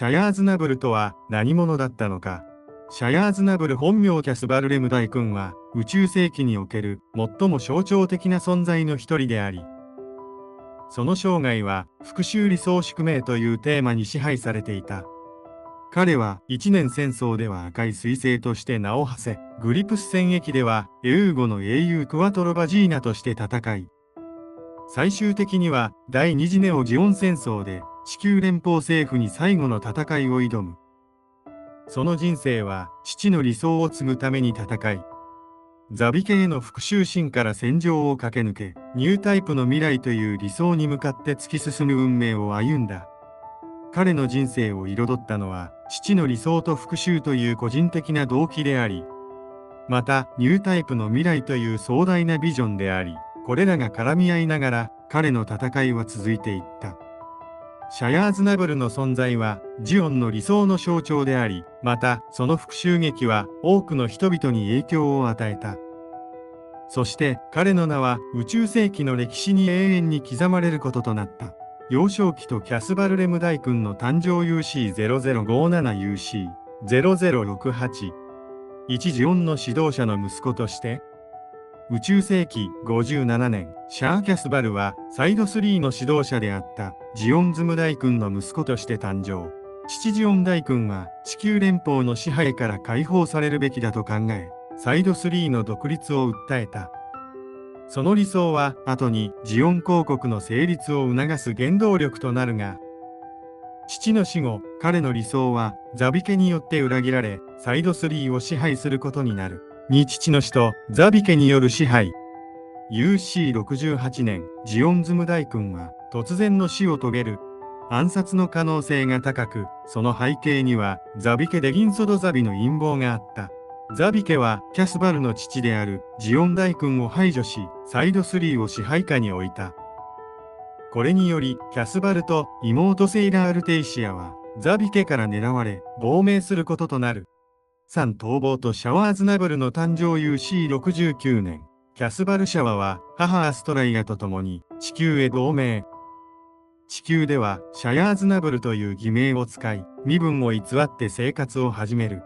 シャヤーズナブルとは何者だったのか。シャヤーズナブル本名キャスバルレム大君は宇宙世紀における最も象徴的な存在の一人であり、その生涯は復讐理想宿命というテーマに支配されていた。彼は一年戦争では赤い彗星として名を馳せ、グリプス戦役ではエウーゴの英雄クワトロバジーナとして戦い、最終的には第二次ネオジオン戦争で地球連邦政府に最後の戦いを挑む。その人生は父の理想を継ぐために戦い、ザビ家への復讐心から戦場を駆け抜け、ニュータイプの未来という理想に向かって突き進む運命を歩んだ。彼の人生を彩ったのは父の理想と復讐という個人的な動機であり、またニュータイプの未来という壮大なビジョンであり、これらが絡み合いながら彼の戦いは続いていった。シャヤーズナブルの存在はジオンの理想の象徴であり、またその復讐劇は多くの人々に影響を与えた。そして彼の名は宇宙世紀の歴史に永遠に刻まれることとなった。幼少期とキャスバルレム大君の誕生 UC0057UC0068 一ジオンの指導者の息子として、宇宙世紀57年、シャー・キャスバルはサイド3の指導者であったジオンズム大君の息子として誕生。父ジオン大君は地球連邦の支配から解放されるべきだと考え、サイド3の独立を訴えた。その理想は後にジオン公国の成立を促す原動力となるが、父の死後、彼の理想はザビ家によって裏切られ、サイド3を支配することになる。父の死とザビ家による支配。UC68 年、ジオンズム大君は突然の死を遂げる。暗殺の可能性が高く、その背景にはザビ家でギンソドザビの陰謀があった。ザビ家はキャスバルの父であるジオン大君を排除し、サイド3を支配下に置いた。これにより、キャスバルと妹セイラ・アルテイシアはザビ家から狙われ、亡命することとなる。逃亡とシャワーズナブルの誕生 UC69 年、キャスバルシャワは母アストライアと共に地球へ亡命。地球ではシャヤーズナブルという偽名を使い、身分を偽って生活を始める。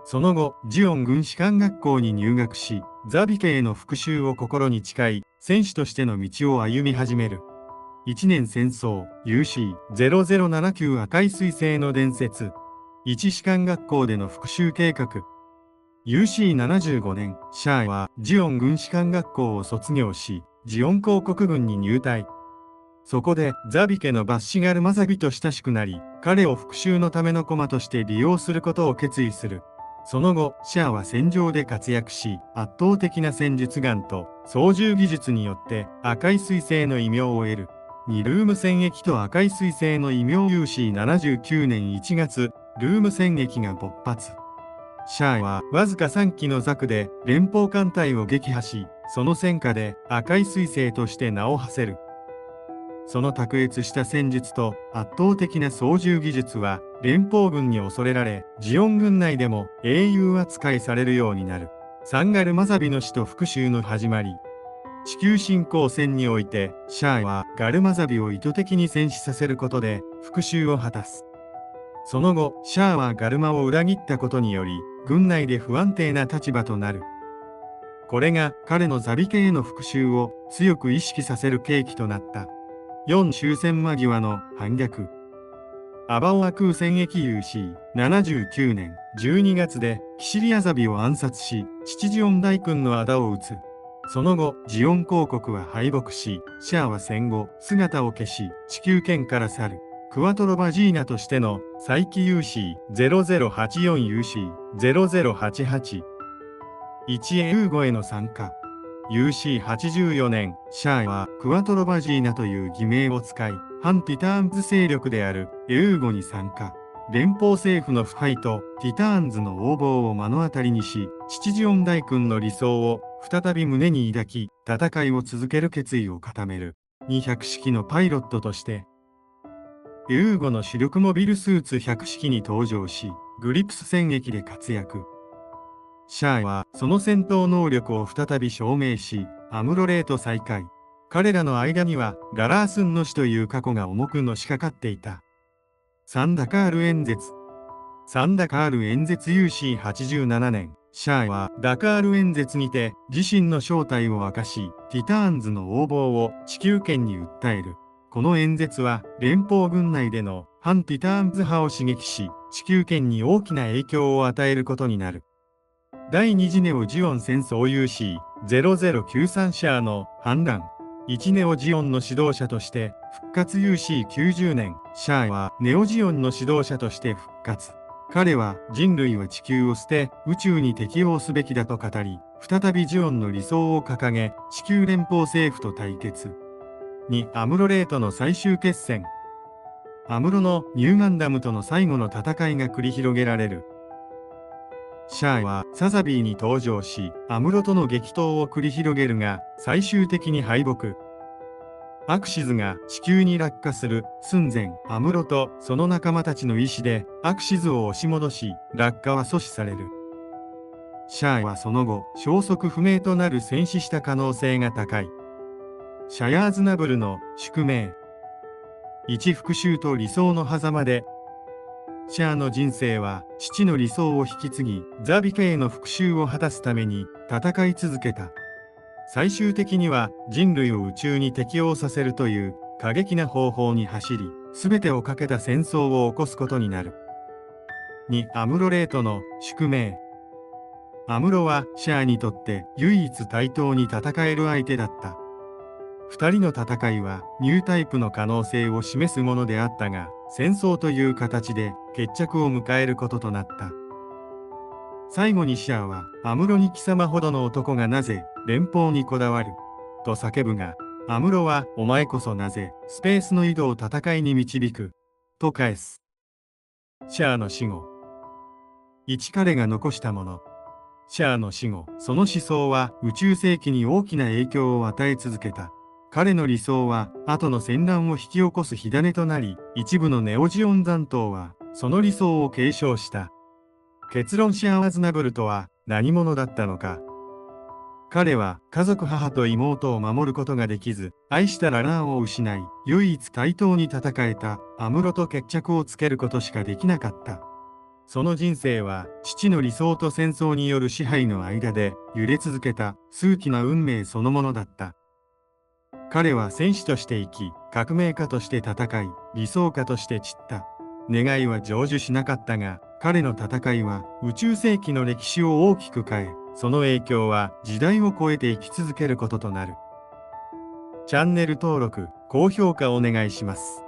その後、ジオン軍士官学校に入学し、ザビ家への復讐を心に誓い、戦士としての道を歩み始める。一年戦争 UC0079 赤い彗星の伝説。一士官学校での復讐計画。UC75 年、シャーはジオン軍士官学校を卒業し、ジオン公国軍に入隊。そこでザビ家のバッシガル・マザビと親しくなり、彼を復讐のための駒として利用することを決意する。その後、シャーは戦場で活躍し、圧倒的な戦術眼と操縦技術によって赤い彗星の異名を得る。2ルーム戦役と赤い彗星の異名 UC79 年1月、ルーム戦役が勃発。シャーはわずか3機のザクで連邦艦隊を撃破し、その戦果で赤い彗星として名を馳せる。その卓越した戦術と圧倒的な操縦技術は連邦軍に恐れられ、ジオン軍内でも英雄扱いされるようになる。サンガル・マザビの死と復讐の始まり。地球侵攻戦において、シャーはガル・マザビを意図的に戦死させることで復讐を果たす。その後、シャーはガルマを裏切ったことにより、軍内で不安定な立場となる。これが彼のザビ家への復讐を強く意識させる契機となった。4終戦間際の反逆。アバオア空戦役 UC79 年12月でキシリアザビを暗殺し、父ジオン大君の仇を討つ。その後、ジオン公国は敗北し、シャーは戦後、姿を消し、地球圏から去る。クワトロバジーナとしての再起 UC0084UC0088 一エウーゴへの参加。UC84 年、シャーはクワトロバジーナという偽名を使い、反ティターンズ勢力であるエウーゴに参加。連邦政府の腐敗とティターンズの横暴を目の当たりにし、父ジオン大君の理想を再び胸に抱き、戦いを続ける決意を固める。200式のパイロットとして、エウーゴの主力モビルスーツ100式に登場し、グリプス戦役で活躍。シャーはその戦闘能力を再び証明し、アムロレイと再会。彼らの間にはガラースンの死という過去が重くのしかかっていた。サンダカール演説。サンダカール演説 UC87 年、シャーはダカール演説にて自身の正体を明かし、ティターンズの横暴を地球圏に訴える。この演説は連邦軍内での反ティターンズ派を刺激し、地球圏に大きな影響を与えることになる。第2次ネオジオン戦争 UC0093 シャーの反乱。1ネオジオンの指導者として復活 UC90 年、シャーはネオジオンの指導者として復活。彼は人類は地球を捨て宇宙に適応すべきだと語り、再びジオンの理想を掲げ、地球連邦政府と対決。2. アムロレートの最終決戦。アムロのニューガンダムとの最後の戦いが繰り広げられる。シャアはサザビーに登場し、アムロとの激闘を繰り広げるが、最終的に敗北。アクシズが地球に落下する寸前、アムロとその仲間たちの意志でアクシズを押し戻し、落下は阻止される。シャアはその後、消息不明となる戦死した可能性が高い。シャヤーズナブルの宿命。一復讐と理想の狭間で、シャアの人生は父の理想を引き継ぎ、ザビ家への復讐を果たすために戦い続けた。最終的には人類を宇宙に適応させるという過激な方法に走り、全てをかけた戦争を起こすことになる。2. アムロレートの宿命。アムロはシャアにとって唯一対等に戦える相手だった。二人の戦いはニュータイプの可能性を示すものであったが、戦争という形で決着を迎えることとなった。最後にシャアは、アムロに貴様ほどの男がなぜ連邦にこだわると叫ぶが、アムロはお前こそなぜスペースの井戸を戦いに導くと返す。シャアの死後。1彼が残したもの。シャアの死後、その思想は宇宙世紀に大きな影響を与え続けた。彼の理想は後の戦乱を引き起こす火種となり、一部のネオジオン残党はその理想を継承した。結論、シャア・アズナブルとは何者だったのか。彼は家族母と妹を守ることができず、愛したララーを失い、唯一対等に戦えたアムロと決着をつけることしかできなかった。その人生は父の理想と戦争による支配の間で揺れ続けた数奇な運命そのものだった。彼は戦士として生き、革命家として戦い、理想家として散った。願いは成就しなかったが、彼の戦いは宇宙世紀の歴史を大きく変え、その影響は時代を超えて生き続けることとなる。チャンネル登録、高評価お願いします。